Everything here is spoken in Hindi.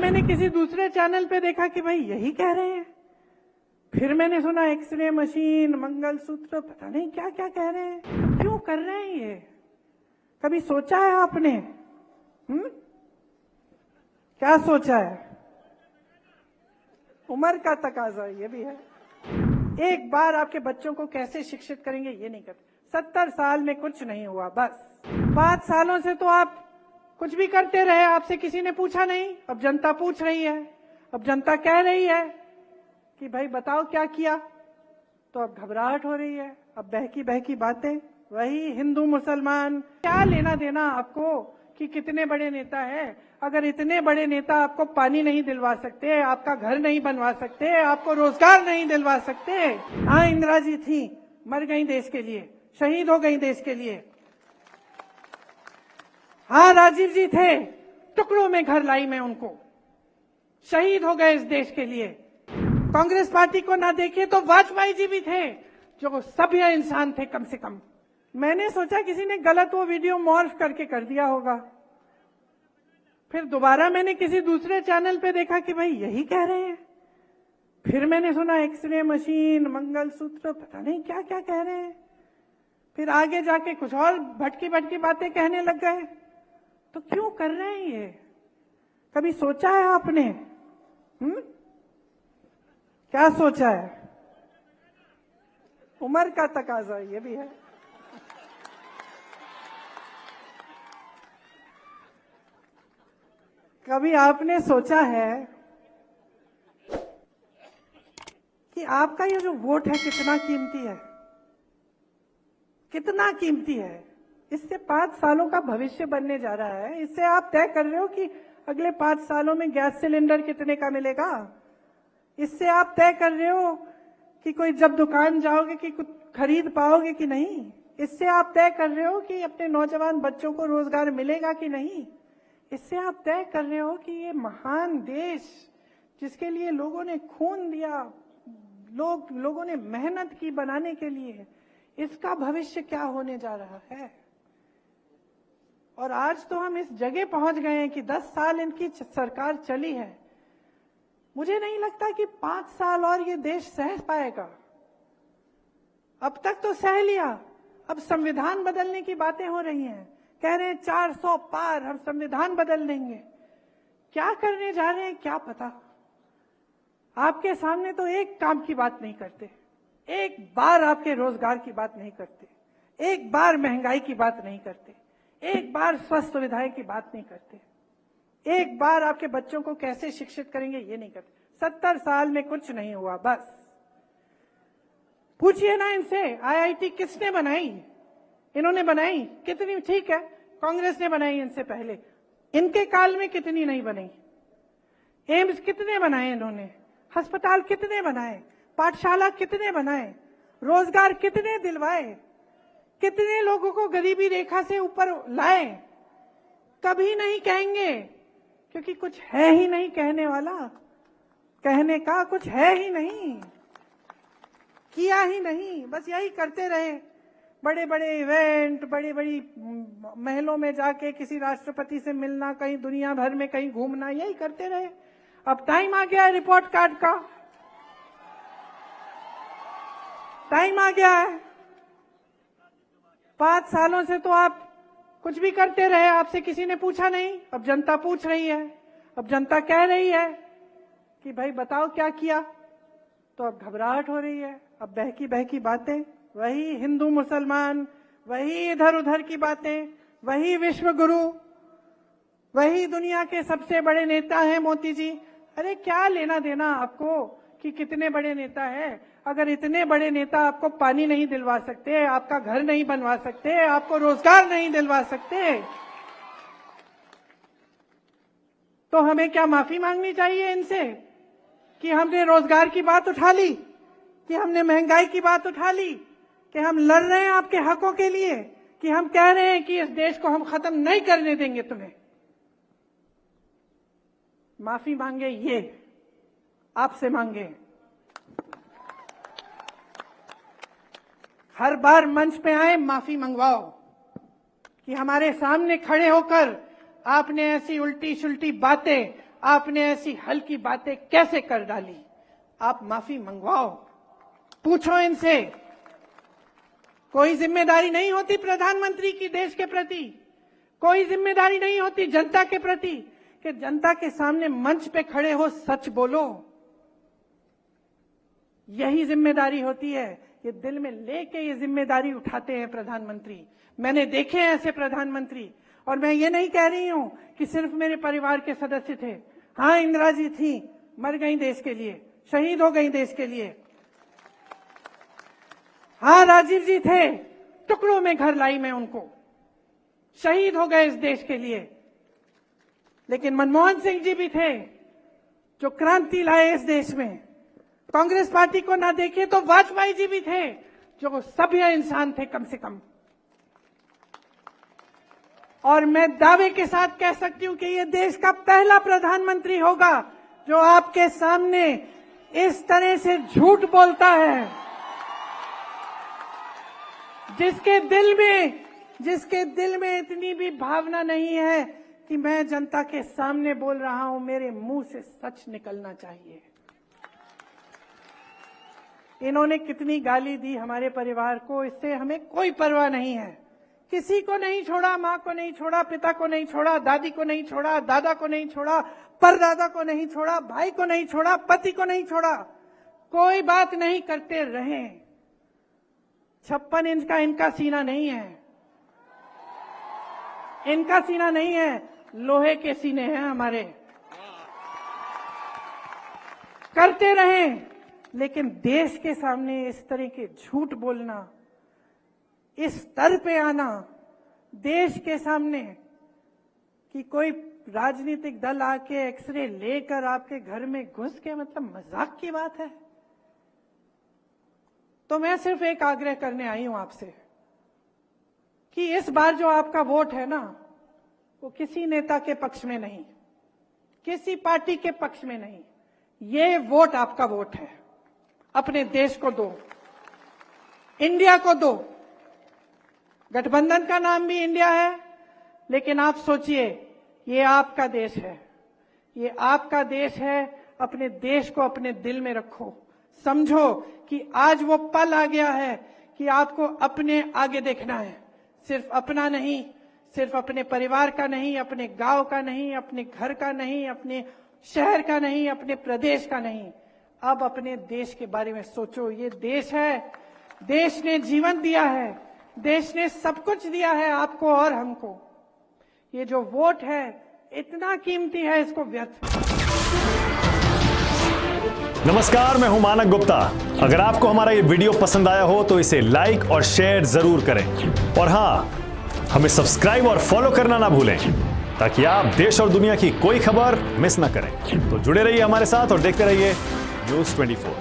मैंने किसी दूसरे चैनल पे देखा कि भाई यही कह रहे हैं। फिर मैंने सुना एक्सरे मशीन, मंगलसूत्र, पता नहीं क्या क्या कह रहे हैं। क्यों कर रहे हैं ये? कभी सोचा है आपने? क्या सोचा है? उम्र का तकाजा ये भी है। एक बार आपके बच्चों को कैसे शिक्षित करेंगे ये नहीं करते। 70 साल में कुछ नहीं हुआ, बस 5 सालों से तो आप कुछ भी करते रहे, आपसे किसी ने पूछा नहीं। अब जनता पूछ रही है, अब जनता कह रही है कि भाई बताओ क्या किया, तो अब घबराहट हो रही है। अब बहकी बहकी बातें, वही हिंदू मुसलमान, क्या लेना देना आपको कि कितने बड़े नेता है। अगर इतने बड़े नेता आपको पानी नहीं दिलवा सकते, आपका घर नहीं बनवा सकते, आपको रोजगार नहीं दिलवा सकते। हाँ, इंदिरा जी थी, मर गई देश के लिए, शहीद हो गई देश के लिए। हाँ, राजीव जी थे, टुकड़ों में घर लाई मैं उनको, शहीद हो गए इस देश के लिए। कांग्रेस पार्टी को ना देखिए तो वाजपेयी जी भी थे, जो सभ्य इंसान थे कम से कम। मैंने सोचा किसी ने गलत वो वीडियो मॉर्फ करके कर दिया होगा। फिर दोबारा मैंने किसी दूसरे चैनल पे देखा कि भाई यही कह रहे हैं। फिर मैंने सुना एक्सरे मशीन, मंगलसूत्र, पता नहीं क्या क्या कह रहे हैं। फिर आगे जाके कुछ और भटकी भटकी बातें कहने लग गए। तो क्यों कर रहे हैं ये? कभी सोचा है आपने? क्या सोचा है? उम्र का तकाजा ये भी है। कभी आपने सोचा है कि आपका ये जो वोट है कितना कीमती है? कितना कीमती है? इससे 5 सालों का भविष्य बनने जा रहा है। इससे आप तय कर रहे हो कि अगले 5 सालों में गैस सिलेंडर कितने का मिलेगा। इससे आप तय कर रहे हो कि कोई जब दुकान जाओगे कि कुछ खरीद पाओगे कि नहीं। इससे आप तय कर रहे हो कि अपने नौजवान बच्चों को रोजगार मिलेगा कि नहीं। इससे आप तय कर रहे हो कि ये महान देश, जिसके लिए लोगों ने खून दिया, लोगों ने मेहनत की बनाने के लिए, इसका भविष्य क्या होने जा रहा है। और आज तो हम इस जगह पहुंच गए हैं कि 10 साल इनकी सरकार चली है। मुझे नहीं लगता कि 5 साल और ये देश सह पाएगा। अब तक तो सह लिया, अब संविधान बदलने की बातें हो रही हैं। कह रहे हैं 400 पार, हम संविधान बदल देंगे। क्या करने जा रहे हैं क्या पता। आपके सामने तो एक काम की बात नहीं करते, एक बार आपके रोजगार की बात नहीं करते, एक बार महंगाई की बात नहीं करते, एक बार स्वास्थ्य सुविधाएं की बात नहीं करते, एक बार आपके बच्चों को कैसे शिक्षित करेंगे ये नहीं करते। 70 साल में कुछ नहीं हुआ, बस पूछिए ना इनसे, आईआईटी किसने बनाई? इन्होंने बनाई कितनी? ठीक है, कांग्रेस ने बनाई इनसे पहले, इनके काल में कितनी नहीं बनी। एम्स कितने बनाए इन्होंने, अस्पताल कितने बनाए, पाठशाला कितने बनाए, रोजगार कितने दिलवाए, कितने लोगों को गरीबी रेखा से ऊपर लाए। कभी नहीं कहेंगे, क्योंकि कुछ है ही नहीं कहने वाला, कहने का कुछ है ही नहीं, किया ही नहीं, बस यही करते रहे। बड़े बड़े इवेंट, बड़ी बड़ी महलों में जाके किसी राष्ट्रपति से मिलना, कहीं दुनिया भर में कहीं घूमना, यही करते रहे। अब टाइम आ गया है रिपोर्ट कार्ड का, टाइम आ गया है। 5 सालों से तो आप कुछ भी करते रहे, आपसे किसी ने पूछा नहीं। अब जनता पूछ रही है, अब जनता कह रही है कि भाई बताओ क्या किया, तो अब घबराहट हो रही है। अब बहकी बहकी बातें, वही हिंदू मुसलमान, वही इधर उधर की बातें, वही विश्व गुरु, वही दुनिया के सबसे बड़े नेता हैं मोदी जी। अरे क्या लेना देना आपको कि कितने बड़े नेता है। अगर इतने बड़े नेता आपको पानी नहीं दिलवा सकते, आपका घर नहीं बनवा सकते, आपको रोजगार नहीं दिलवा सकते, तो हमें क्या माफी मांगनी चाहिए इनसे कि हमने रोजगार की बात उठा ली, कि हमने महंगाई की बात उठा ली, कि हम लड़ रहे हैं आपके हकों के लिए, कि हम कह रहे हैं कि इस देश को हम खत्म नहीं करने देंगे तुम्हें। माफी मांगे ये आपसे मांगे। हर बार मंच पे आए माफी मंगवाओ कि हमारे सामने खड़े होकर आपने ऐसी उल्टी सुल्टी बातें आपने ऐसी हल्की बातें कैसे कर डाली? आप माफी मंगवाओ, पूछो इनसे। कोई जिम्मेदारी नहीं होती प्रधानमंत्री की देश के प्रति, कोई जिम्मेदारी नहीं होती जनता के प्रति कि जनता के सामने मंच पे खड़े हो सच बोलो। यही जिम्मेदारी होती है। ये दिल में लेके ये जिम्मेदारी उठाते हैं प्रधानमंत्री। मैंने देखे हैं ऐसे प्रधानमंत्री, और मैं ये नहीं कह रही हूं कि सिर्फ मेरे परिवार के सदस्य थे। हाँ, इंदिरा जी थी, मर गई देश के लिए, शहीद हो गई देश के लिए। हाँ, राजीव जी थे, टुकड़ों में घर लाई मैं उनको, शहीद हो गए इस देश के लिए। लेकिन मनमोहन सिंह जी भी थे जो क्रांति लाए इस देश में। कांग्रेस पार्टी को ना देखे तो वाजपेयी जी भी थे जो सभ्य इंसान थे कम से कम। और मैं दावे के साथ कह सकती हूं कि ये देश का पहला प्रधानमंत्री होगा जो आपके सामने इस तरह से झूठ बोलता है, जिसके दिल में इतनी भी भावना नहीं है कि मैं जनता के सामने बोल रहा हूं, मेरे मुंह से सच निकलना चाहिए। इन्होंने कितनी गाली दी हमारे परिवार को, इससे हमें कोई परवाह नहीं है। किसी को नहीं छोड़ा, मां को नहीं छोड़ा, पिता को नहीं छोड़ा, दादी को नहीं छोड़ा, दादा को नहीं छोड़ा, परदादा को नहीं छोड़ा, भाई को नहीं छोड़ा, पति को नहीं छोड़ा। कोई बात नहीं करते रहे। 56 इंच का इनका सीना नहीं है, इनका सीना नहीं है, लोहे के सीने हैं हमारे। करते रहे, लेकिन देश के सामने इस तरह के झूठ बोलना, इस स्तर पे आना देश के सामने कि कोई राजनीतिक दल आके एक्सरे लेकर आपके घर में घुस के, मतलब मजाक की बात है। तो मैं सिर्फ एक आग्रह करने आई हूं आपसे कि इस बार जो आपका वोट है ना, वो किसी नेता के पक्ष में नहीं, किसी पार्टी के पक्ष में नहीं, ये वोट आपका वोट है। अपने देश को दो, इंडिया को दो। गठबंधन का नाम भी इंडिया है, लेकिन आप सोचिए, ये आपका देश है, ये आपका देश है। अपने देश को अपने दिल में रखो, समझो कि आज वो पल आ गया है कि आपको अपने आगे देखना है। सिर्फ अपना नहीं, सिर्फ अपने परिवार का नहीं, अपने गांव का नहीं, अपने घर का नहीं, अपने शहर का नहीं, अपने प्रदेश का नहीं, अब अपने देश के बारे में सोचो। ये देश है, देश ने जीवन दिया है, देश ने सब कुछ दिया है आपको और हमको। ये जो वोट है इतना कीमती है, इसको व्यर्थ। नमस्कार, मैं हूं मानक गुप्ता। अगर आपको हमारा ये वीडियो पसंद आया हो तो इसे लाइक और शेयर जरूर करें, और हां, हमें सब्सक्राइब और फॉलो करना ना भूलें ताकि आप देश और दुनिया की कोई खबर मिस ना करें। तो जुड़े रहिए हमारे साथ और देखते रहिए News 24।